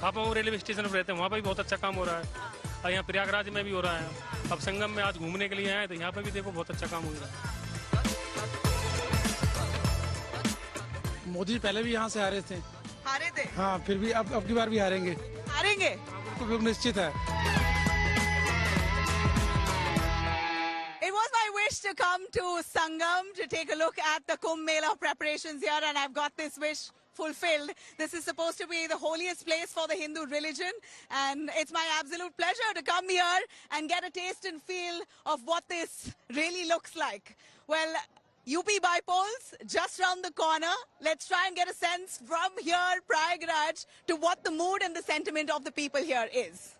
फाफाऊ railway station पर रहते हैं, वहाँ पर भी बहुत अच्छा काम हो रहा है और यहाँ प्रयागराज में भी हो रहा है। अब संगम में आज घूमने के लिए आए तो यहाँ पे भी देखो बहुत अच्छा काम हो रहा है। मोदी पहले भी यहाँ से हारे थे। हारे थे? हाँ, फिर भी अब की बार भी हारेंगे। हारेंगे? तो निश्चित है। It was my wish to come to Sangam to take a look at the Kumbh Mela preparations here, and I've got this wish fulfilled. This is supposed to be the holiest place for the Hindu religion, and it's my absolute pleasure to come here and get a taste and feel of what this really looks like. Well, UP Bipoles, just round the corner. Let's try and get a sense from here, Prayagraj, to what the mood and the sentiment of the people here is.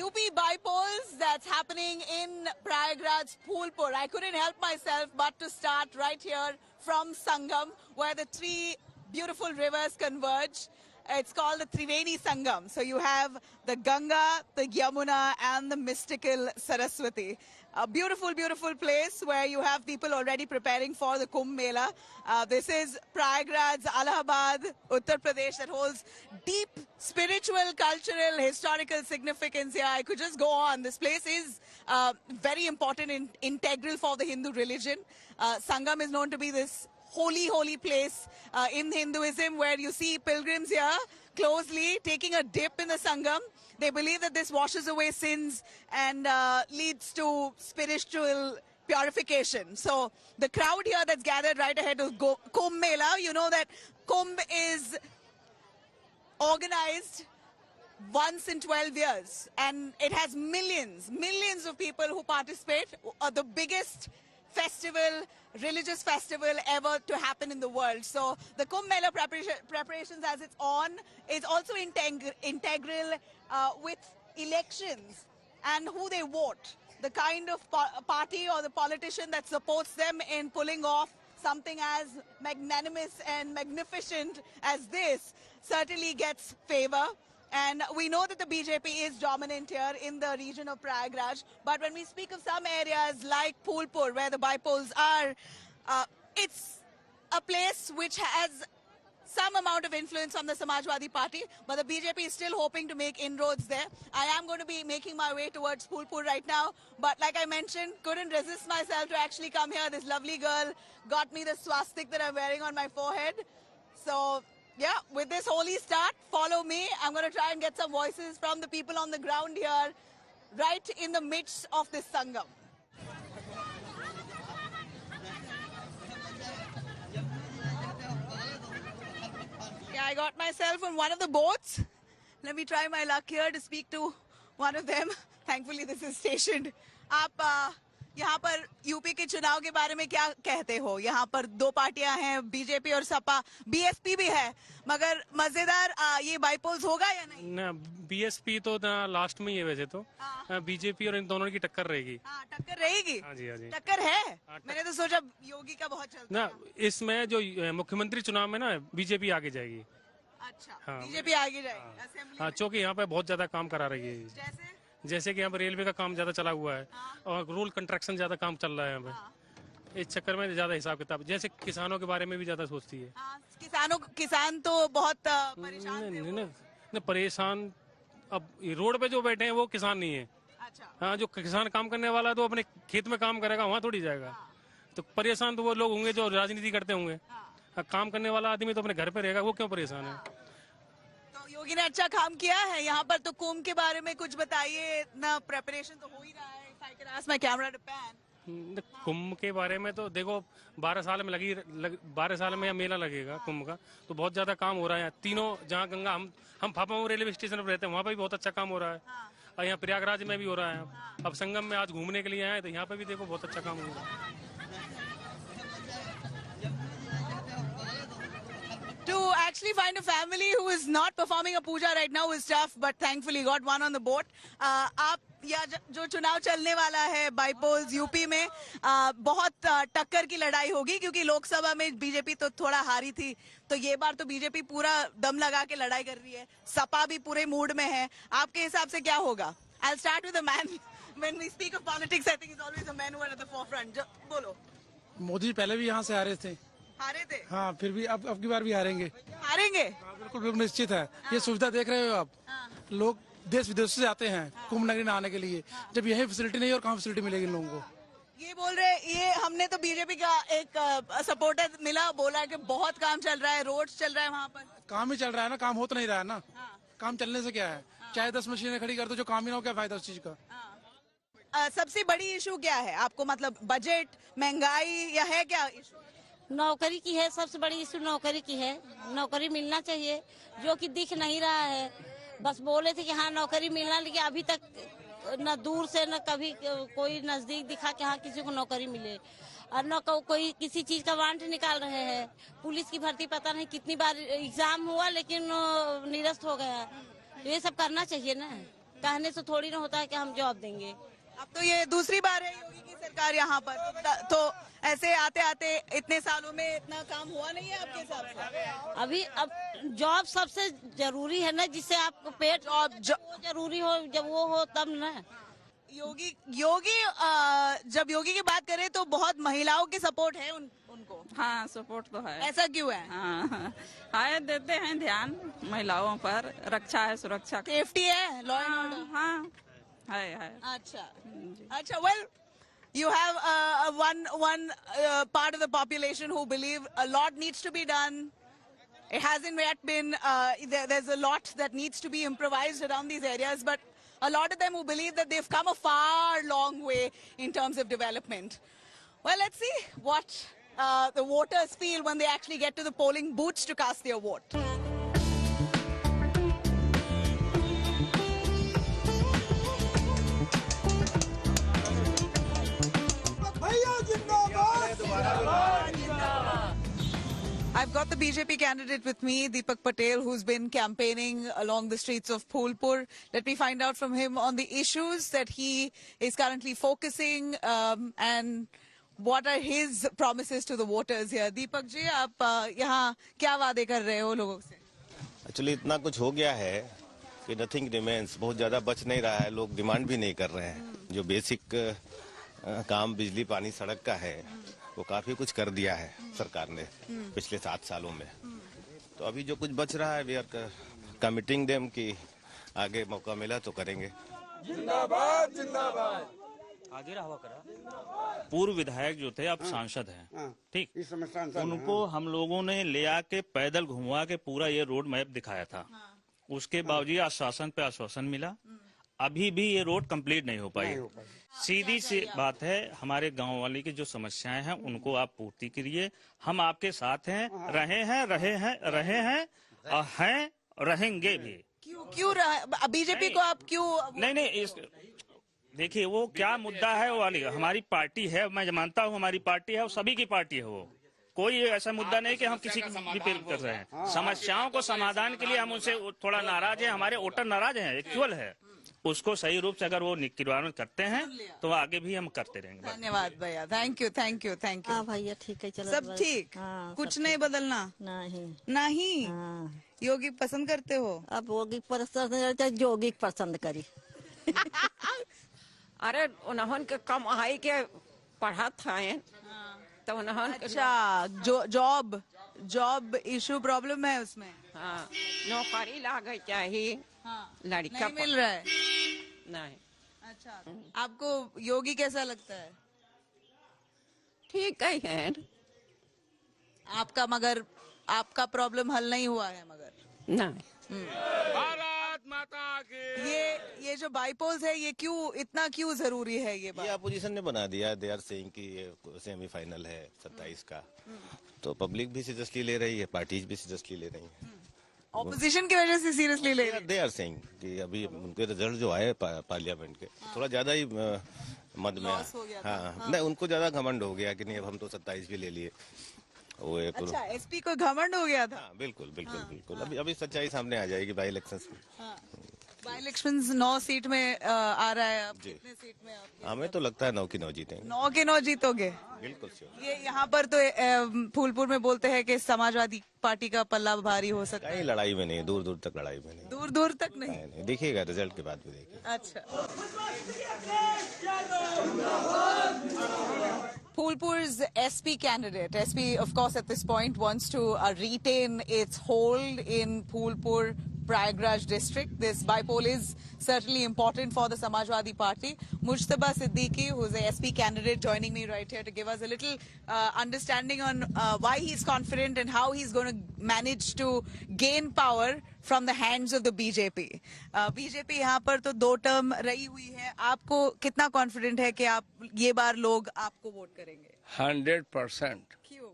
UP Bipoles that's happening in Prayagraj, Phulpur. I couldn't help myself but to start right here from Sangam, where the three beautiful rivers converge. It's called the Triveni Sangam. So you have the Ganga, the Yamuna, and the mystical Saraswati. A beautiful, beautiful place where you have people already preparing for the Kumbh Mela. This is Prayagraj, Allahabad, Uttar Pradesh, that holds deep spiritual, cultural, historical significance here. I could just go on. This place is very important and integral for the Hindu religion. Sangam is known to be this holy place in Hinduism, where you see pilgrims here closely taking a dip in the Sangam. They believe that this washes away sins and leads to spiritual purification. So the crowd here that's gathered right ahead of Kumbh Mela, you know that Kumbh is organized once in 12 years, and it has millions of people who participate. The biggest festival, religious festival ever to happen in the world. So the Kumbh Mela preparations as it's on is also integral with elections and who they vote. The kind of party or the politician that supports them in pulling off something as magnanimous and magnificent as this certainly gets favor. And we know that the BJP is dominant here in the region of Prayagraj. But when we speak of some areas like Phulpur, where the Bipoles are, it's a place which has some amount of influence on the Samajwadi Party, but the BJP is still hoping to make inroads there. I am going to be making my way towards Phulpur right now, but like I mentioned, couldn't resist myself to actually come here. This lovely girl got me the swastik that I'm wearing on my forehead. So yeah, with this holy start, follow me. I'm going to try and get some voices from the people on the ground here, right in the midst of this Sangam. Yeah, I got myself on one of the boats. Let me try my luck here to speak to one of them. Thankfully, this is stationed. आप यहाँ पर UP के चुनाव के बारे में क्या कहते हो? यहाँ पर दो पार्टियां हैं, बीजेपी और सपा, बीएसपी भी है, मगर मजेदार ये बाइपोल्स होगा या नहीं? ना, बीएसपी तो ना लास्ट में ही है वैसे तो। बीजेपी और इन दोनों की टक्कर रहेगी। टक्कर रहेगी? हाँ जी, हाँ जी। टक्कर है? मैंने तो सोचा योगी का बहुत चलता ना, इसमें जो मुख्यमंत्री चुनाव में ना बीजेपी आगे जाएगी। अच्छा, हाँ, बीजेपी आगे जाएगी। हाँ, क्योंकि यहाँ पे बहुत ज्यादा काम करा रही है। जैसे कि यहाँ पर रेलवे का काम ज्यादा चला हुआ है और रोड कंस्ट्रक्शन ज्यादा काम चल रहा है यहाँ पे। इस चक्कर में ज्यादा हिसाब किताब, जैसे किसानों के बारे में भी ज्यादा सोचती है। किसान तो बहुत परेशान थे। परेशान, अब रोड पे जो बैठे हैं वो किसान नहीं है। अच्छा। हाँ, जो किसान काम करने वाला है तो अपने खेत में काम करेगा, वहाँ थोड़ी जाएगा। तो परेशान तो वो लोग होंगे जो राजनीति करते होंगे। काम करने वाला आदमी तो अपने घर पे रहेगा, वो क्यों परेशान है? योगी ने अच्छा काम किया है। यहाँ पर तो कुंभ के बारे में कुछ बताइए ना, प्रेपरेशन तो हो ही रहा है। If I can ask my camera to pan. कुंभ के बारे में तो देखो 12 साल में 12 साल में मेला लगेगा कुंभ का, तो बहुत ज्यादा काम हो रहा है। तीनों जहाँ गंगा, हम फाफाऊ रेलवे स्टेशन पर रहते हैं, वहाँ पे भी बहुत अच्छा काम हो रहा है और यहाँ प्रयागराज में भी हो रहा है। अब संगम में आज घूमने के लिए आए तो यहाँ पे भी देखो बहुत अच्छा काम हो रहा है। To actually find a family who is not performing a puja right now is tough, but thankfully got one on the boat. आप या जो चुनाव चलने वाला है बाइपोल्स यूपी में, बहुत टक्कर की लड़ाई होगी, क्योंकि लोकसभा में बीजेपी तो थोड़ा हारी थी, तो ये बार तो बीजेपी पूरा दम लगा के लड़ाई कर रही है। सपा भी पूरे मूड में है। आपके हिसाब से क्या होगा? I'll start with a man when we speak of politics, I think it's always the men who are at the forefront. बोलो. मोदी जी पहले भी यहाँ से हारे थे. हारे थे. हाँ, फिर भी अब की बार भी हारेंगे. हारेंगे. हाँ, बिल्कुल बिल्कुल निश्चित है. ये सुविधा देख रहे हो आप. लोग देश विदेश से आते हैं कुंभ नगरी नहाने के लिए. जब यही फैसिलिटी नहीं और कहाँ फैसिलिटी मिलेगी इन लोगों को. ये बोल रहे, ये हमने तो बीजेपी का एक सपोर्टर मिला, बोला कि बहुत काम चल रहा है, रोड्स चल रहा है वहाँ पर. काम ही चल रहा है ना, काम हो तो नहीं रहा है ना. काम चलने से क्या है. चाहे 10 मशीनें खड़ी कर दो, जो काम ही ना हो, क्या फायदा उस चीज का. सबसे बड़ी इशू क्या है आपको, मतलब बजट, महंगाई, या है क्या इशू? नौकरी की है, सबसे बड़ी इशू नौकरी की है. नौकरी मिलना चाहिए, जो कि दिख नहीं रहा है. बस बोले थे कि हाँ नौकरी मिलना, लेकिन अभी तक न दूर से न कभी कोई नजदीक दिखा कि हाँ किसी को नौकरी मिले. और न कोई किसी चीज का वांट निकाल रहे हैं. पुलिस की भर्ती पता नहीं कितनी बार एग्जाम हुआ, लेकिन निरस्त हो गया. तो ये सब करना चाहिए ना. कहने से थोड़ी ना होता है कि हम जॉब देंगे. अब तो ये दूसरी बार है योगी की सरकार यहाँ पर, तो ऐसे आते आते इतने सालों में इतना काम हुआ नहीं है आपके हिसाब से? अभी अब जॉब सबसे जरूरी है ना, जिससे आपको पेट जॉब जरूरी हो, जब वो हो तब ना. योगी जब योगी की बात करें तो बहुत महिलाओं की सपोर्ट है उनको. हाँ, सपोर्ट तो है. ऐसा क्यों है? हाँ, देते हैं ध्यान महिलाओं पर. रक्षा है, सुरक्षा. सेफ्टी है, लॉ एंड ऑर्डर. हाँ, है. अच्छा. Well, you have one part of the population who believe a lot needs to be done. It hasn't yet been. There's a lot that needs to be improvised around these areas, but a lot of them who believe that they've come a far long way in terms of development. Well, let's see what the voters feel when they actually get to the polling booths to cast their vote. I've got the BJP candidate with me, Deepak Patel, who's been campaigning along the streets of Phulpur. Let me find out from him on the issues that he is currently focusing and what are his promises to the voters here. Deepak ji, आप यहाँ क्या वादे कर रहे हो लोगों से? Actually इतना कुछ हो गया है कि नथिंग रिमेन्स. बहुत ज्यादा बच नहीं रहा है. लोग डिमांड भी नहीं कर रहे हैं. जो बेसिक काम बिजली, पानी, सड़क का है वो काफी कुछ कर दिया है सरकार ने पिछले 7 सालों में. तो अभी जो कुछ बच रहा है वी आर कमिटिंग देम कि आगे मौका मिला तो करेंगे. जिंदाबाद जिंदाबाद. आगे रहा करा. पूर्व विधायक जो थे अब सांसद हैं, ठीक, उनको हम लोगों ने ले आके पैदल घुमवा के पूरा ये रोड मैप दिखाया था. उसके बावजूद आश्वासन पे आश्वासन मिला. अभी भी ये रोड कंप्लीट नहीं हो पाई. सीधी सी बात है, हमारे गांव वाले की जो समस्याएं हैं उनको आप पूर्ति करिए. हम आपके साथ हैं, रहे हैं, रहेंगे भी. क्यों बीजेपी को आप क्यों नहीं देखिए वो क्या मुद्दा है वो वाली हमारी पार्टी है. मैं मानता हूँ हमारी पार्टी है, वो सभी की पार्टी है. वो कोई ऐसा मुद्दा नहीं कि हम किसी की विपेल कर रहे हैं. समस्याओं को समाधान के लिए हम उनसे थोड़ा नाराज हैं. हमारे वोटर नाराज हैं, एक्चुअल है. उसको सही रूप से अगर वो निवारण करते हैं तो आगे भी हम करते रहेंगे. धन्यवाद भैया. Thank you. हाँ भैया ठीक है, चलो सब ठीक. कुछ नहीं बदलना. नहीं. योगी पसंद करते हो? अब योगी पसंद करते, योगी पसंद करी. अरे उन्होंने के कमाई के पढ़ा था तो उन्होंने. अच्छा, जॉब इशू प्रॉब्लम है उसमें. हाँ, नौकरी लागे चाहिए. लड़का नहीं मिल रहा है. नहीं. अच्छा, आपको योगी कैसा लगता है? ठीक है. मगर आपका प्रॉब्लम हल नहीं हुआ है मगर. नहीं. भारत माता की. ये जो बाईपोल्स है ये इतना क्यों जरूरी है? ये बात अपोजिशन ने बना दिया. दे आर सेइंग कि ये सेमीफाइनल है 27 का. तो पब्लिक भी सीरियसली ले रही है, पार्टीज भी सीरियसली ले रही है. ऑपोजिशन की वजह से सीरियसली ले रही है. दे आर सेइंग कि अभी उनके रिजल्ट जो आए पार्लियामेंट के थोड़ा ज्यादा ही मद में. हाँ, नहीं उनको ज्यादा घमंड हो गया कि नहीं अब हम तो 27 भी ले लिए. वो एक अच्छा, एसपी को घमंड हो गया था. हाँ, बिल्कुल. अभी सच्चाई सामने आ जाएगी बाई इलेक्शंस में. बाई इलेक्शंस 9 सीट में आ रहा है, अब जी। कितने सीट में आप? हमें तो लगता है 9 की 9 जीतेंगे। 9 के 9 जीतोगे? बिल्कुल श्योर। ये यहाँ पर तो फूलपुर में बोलते हैं कि समाजवादी पार्टी का पल्ला भारी हो सकता है। कहीं लड़ाई में नहीं, दूर दूर तक लड़ाई में नहीं। दूर दूर तक नहीं। नहीं, देखिएगा रिजल्ट के बाद भी देखिए। अच्छा। Phulpur's SP candidate, SP of course at this point wants to retain its hold in Phulpur Prayagraj district. This bypoll is certainly important for the Samajwadi Party. Mujtaba Siddiqui, who's a SP candidate, joining me right here to give us a little understanding on why he's confident and how he's going to manage to gain power from the hands of the BJP. BJP यहाँ पर तो 2 term रही हुई है, आपको कितना confident है कि आप ये बार लोग आपको वोट करेंगे? 100%। क्यों?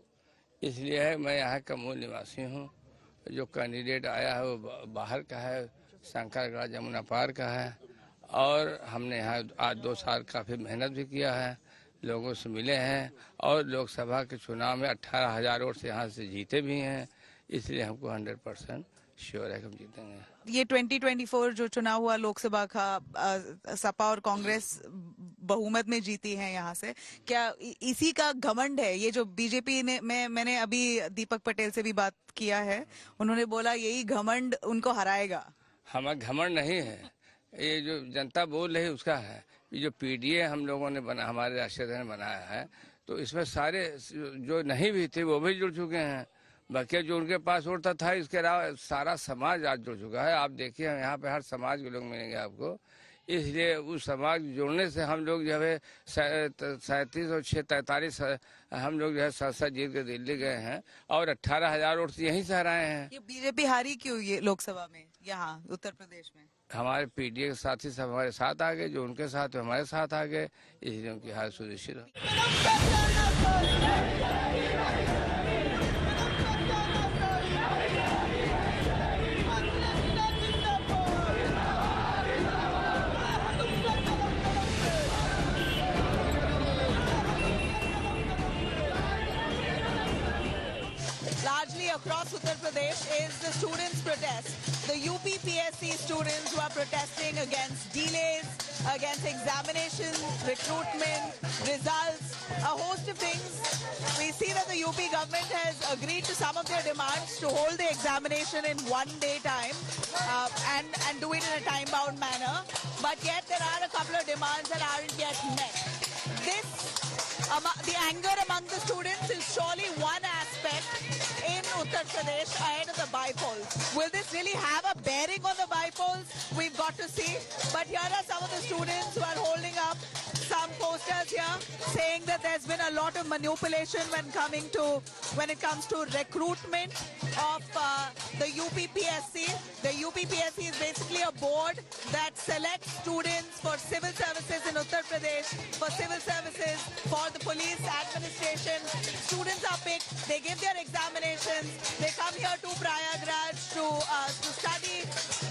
इसलिए है, मैं यहाँ का मूल निवासी हूँ। जो कैंडिडेट आया है वो बाहर का है, शंकरगढ़ जमुना पार का है, और हमने यहाँ आज 2 साल काफ़ी मेहनत भी किया है, लोगों से मिले हैं, और लोकसभा के चुनाव में 18,000 वोट से यहाँ से जीते भी हैं। इसलिए हमको 100% श्योर है कि हम जीतेंगे। ये 2024 जो चुनाव हुआ लोकसभा का, सपा और कांग्रेस बहुमत में जीती है यहाँ से, क्या इसी का घमंड है? ये जो बीजेपी ने, मैंने अभी दीपक पटेल से भी बात किया है, उन्होंने बोला यही घमंड उनको हराएगा। हमारा घमंड नहीं है, ये जो जनता बोल रही है उसका है। ये जो पीडीए हम लोगों ने बना, हमारे राष्ट्रीय ने बनाया है, तो इसमें सारे जो नहीं भी थे वो भी जुड़ चुके हैं। बाकी जो उनके पास वोट था, इसके अलावा सारा समाज आज जुड़ चुका है। आप देखिए यहाँ पे हर समाज के लोग मिलेंगे आपको। इसलिए उस समाज जुड़ने से हम लोग जो है 37 और 43 हम लोग जो है संसद जीत के दिल्ली गए हैं, और 18,000 वोट यहीं से हराए हैं। ये बीजेपी हारी क्यों ये लोकसभा में यहाँ उत्तर प्रदेश में? हमारे पीडीए के साथी सब हमारे साथ आ गए, जो उनके साथ हमारे साथ आ गए, इसलिए उनकी हार सुनिश्चित हो। Largely across Uttar Pradesh is the students' protest. The UPPSC students who are protesting against delays, against examinations, recruitment, results, a host of things. We see that the UP government has agreed to some of their demands to hold the examination in 1 day time and do it in a time-bound manner. But yet there are a couple of demands that aren't yet met. The anger among the students is surely one aspect in Uttar Pradesh ahead of the bypolls. Will this really have a bearing on the bypolls? We've got to see. But here are some of the students who are holding up some posters here saying that there's been a lot of manipulation when it comes to recruitment of the UPPSC. The UPPSC is basically a board that selects students for civil services in Uttar Pradesh, for civil services, for the police administration. Students are picked, they give their examinations, they come here to Prayagraj to study,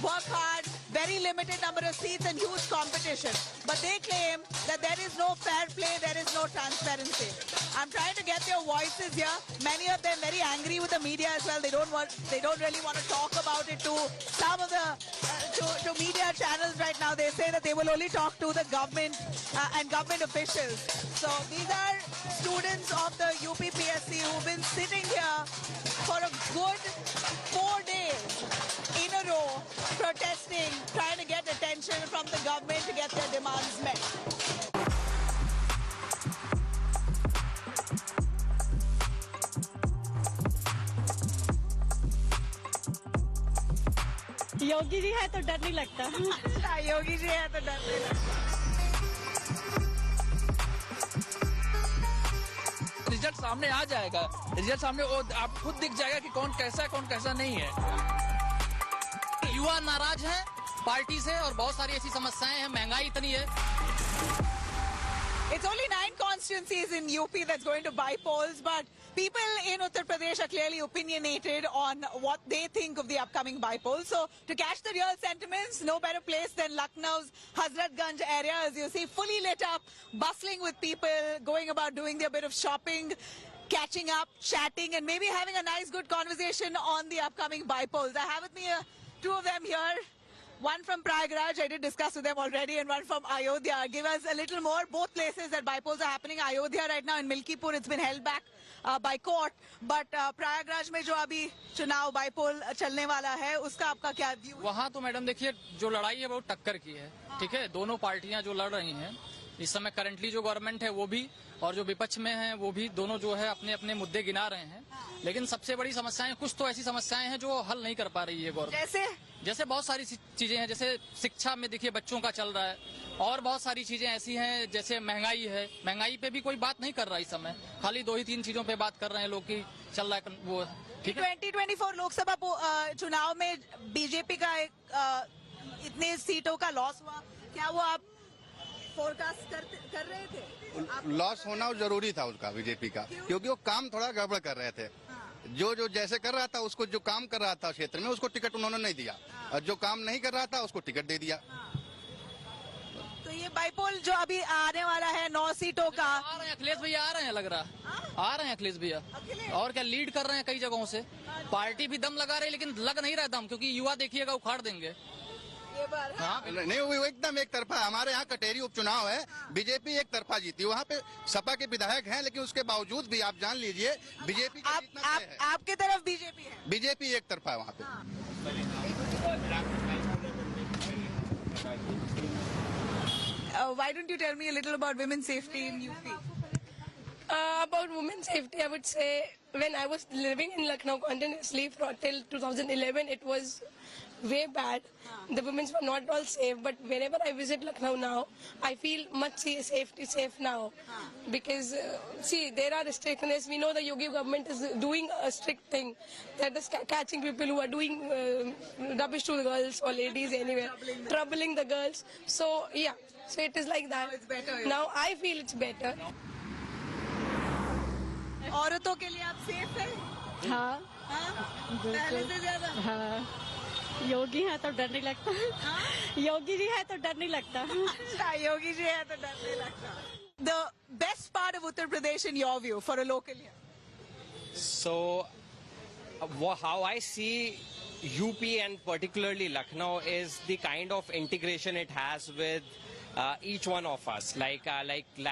work hard, very limited number of seats and huge competition. But they claim that there is no fair play, there is no transparency. I'm trying to get their voices here. Many of them very angry with the media as well. They don't really want to talk about it to some of the to media channels right now. They say that they will only talk to the government and government officials. So these are students of the UPPSC who've been sitting here for a good 4 days in a row, protesting, trying to get attention from the government to get their demands met. Yogi ji है तो डर नहीं लगता। अच्छा, योगी जी है तो डर नहीं लगता। रिजल्ट सामने आ जाएगा, रिजल्ट सामने आप खुद दिख जाएगा कि कौन कैसा नहीं है। युवा नाराज हैं पार्टी से और बहुत सारी ऐसी समस्याएं हैं, महंगाई इतनी है। It's only 9 constituencies in UP that's going to buy polls, but people in Uttar Pradesh are clearly opinionated on what they think of the upcoming bypolls. So to catch the real sentiments, no better place than Lucknow's Hazratganj area, as you see, fully lit up, bustling with people, going about doing their bit of shopping, catching up, chatting, and maybe having a nice, good conversation on the upcoming bypolls. I have with me 2 of them here. One from Prayagraj, I did discuss with them already, and one from Ayodhya. Give us a little more. Both places that bypolls are happening. Ayodhya right now in Milkipur, it's been held back by court. But Prayagraj में जो अभी चुनाव bipole चलने वाला है, उसका आपका क्या व्यू? वहाँ तो मैडम देखिए जो लड़ाई है वो टक्कर की है, ठीक है। दोनों पार्टियां जो लड़ रही हैं इस समय करंटली जो गवर्नमेंट है वो भी और जो विपक्ष में है वो भी, दोनों जो है अपने अपने मुद्दे गिना रहे हैं। लेकिन सबसे बड़ी समस्याएं, कुछ तो ऐसी समस्याएं हैं जो हल नहीं कर पा रही है गवर्नमेंट। जैसे बहुत सारी चीजें हैं, जैसे शिक्षा में देखिए बच्चों का चल रहा है, और बहुत सारी चीजें ऐसी हैं जैसे महंगाई है। महंगाई पे भी कोई बात नहीं कर रहा इस समय, खाली 2 ही 3 चीजों पे बात कर रहे हैं लोग की चल रहा है वो, ठीक है। 2024 लोकसभा चुनाव में बीजेपी का इतने सीटों का लॉस हुआ, क्या वो आप फोरकास्ट कर रहे थे? लॉस होना जरूरी था उसका, बीजेपी का, क्योंकि वो काम थोड़ा गड़बड़ कर रहे थे। जो जैसे कर रहा था उसको, जो काम कर रहा था क्षेत्र में उसको टिकट उन्होंने नहीं दिया, और जो काम नहीं कर रहा था उसको टिकट दे दिया। तो ये बाइपोल जो अभी आने वाला है 9 सीटों का, आ रहे हैं अखिलेश भैया, आ रहे हैं, लग रहा आ रहे हैं अखिलेश भैया, और क्या लीड कर रहे हैं कई जगहों से। पार्टी भी दम लगा रही है, लेकिन लग नहीं रहा दम, क्योंकि युवा देखिएगा उखाड़ देंगे ये बार। हाँ, नहीं वो एकदम एक तरफा। हमारे यहाँ कटेरी उपचुनाव है, बीजेपी एक तरफा जीती। वहाँ पे सपा के विधायक हैं, लेकिन उसके बावजूद भी आप जान लीजिए बीजेपी का जीतना तय है। आपके तरफ बीजेपी है? बीजेपी एक तरफा है वहाँ पे। Why don't you tell me a little about women's safety in UP? About women's safety, I would say when I was living in Lucknow continuously till 2011, it was way bad. The women were not all safe, but whenever I visit Lucknow now, I feel much safe now. Because, see, there are restrictions. We know the Yogi government is doing a strict thing. They're just catching people who are doing rubbish to the girls or ladies anywhere, troubling the girls. So, yeah, so it is like that. Now it's better. Now I feel it's better. औरतों के लिए आप safe हैं? हाँ, पहले से ज्यादा? हाँ, योगी है तो डर नहीं लगता। योगी जी है तो डर नहीं लगता। अच्छा, योगी जी है तो डर नहीं लगता। The best part of Uttar Pradesh in your view for a local here? So, how I see UP and particularly Lucknow is the kind of integration it has with each one of us, like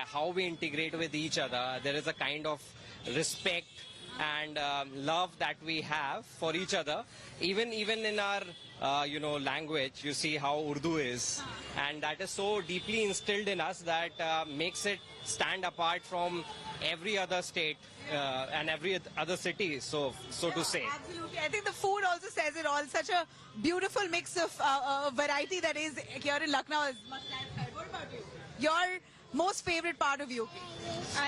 how we integrate with each other. There is a kind of respect and love that we have for each other, even in our language. You see how Urdu is, and that is so deeply instilled in us that makes it stand apart from every other state and every other city, so to say. Absolutely. I think the food also says it all. Such a beautiful mix of variety that is here in Lucknow. What about you? Your most favorite part of UP?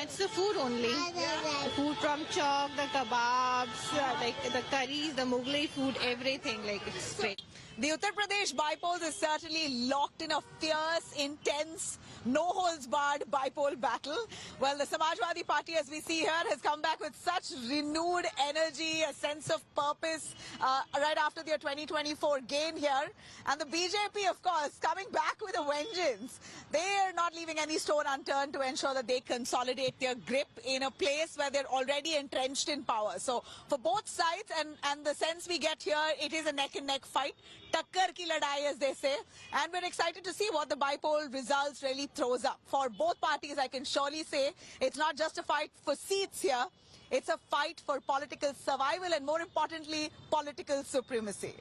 It's the food only. The food from chalk, the kebabs, like the curries, the Mughlai food, everything. Like it's great. The Uttar Pradesh bypolls is certainly locked in a fierce, intense, no-holds-barred bypoll battle. Well, the Samajwadi Party, as we see here, has come back with such renewed energy, a sense of purpose right after their 2024 gain here. And the BJP, of course, coming back with a vengeance. They are not leaving any stone unturned to ensure that they consolidate their grip in a place where they're already entrenched in power. So for both sides, and the sense we get here, it is a neck-and-neck fight. Takkar ki ladai, as they say. And we're excited to see what the bypoll results really throws up. For both parties, I can surely say it's not just a fight for seats here. It's a fight for political survival and, more importantly, political supremacy.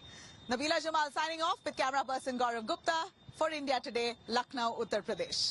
Nabila Jamal signing off with camera person Gaurav Gupta for India Today, Lucknow, Uttar Pradesh.